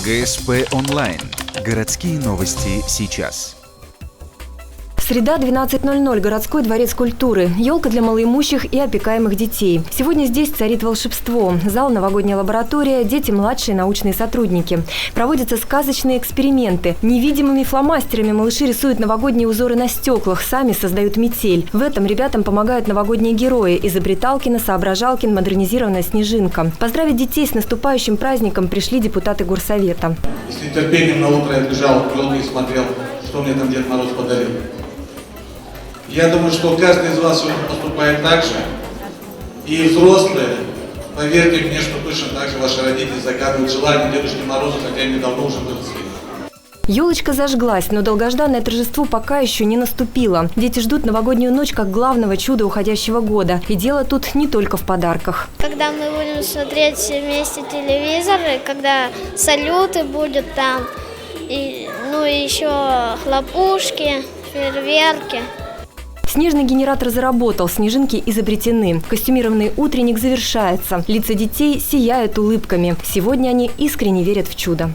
ГСП онлайн. Городские новости сейчас. Среда, 12:00. Городской дворец культуры. Елка для малоимущих и опекаемых детей. Сегодня здесь царит волшебство. Зал, новогодняя лаборатория, дети, младшие научные сотрудники. Проводятся сказочные эксперименты. Невидимыми фломастерами малыши рисуют новогодние узоры на стеклах, сами создают метель. В этом ребятам помогают новогодние герои. Изобреталкина, Соображалкин, модернизированная Снежинка. Поздравить детей с наступающим праздником пришли депутаты горсовета. С нетерпением на утро я бежал к елке и смотрел, что мне там Дед Мороз подарил. Я думаю, что каждый из вас сегодня поступает так же. И взрослые, поверьте мне, что точно так же ваши родители загадывают желание Дедушке Морозу, хотя они давно уже выросли. Елочка зажглась, но долгожданное торжество пока еще не наступило. Дети ждут новогоднюю ночь как главного чуда уходящего года. И дело тут не только в подарках. Когда мы будем смотреть все вместе телевизоры, когда салюты будут там, и еще хлопушки, фейерверки. Снежный генератор заработал, снежинки изобретены. Костюмированный утренник завершается. Лица детей сияют улыбками. Сегодня они искренне верят в чудо.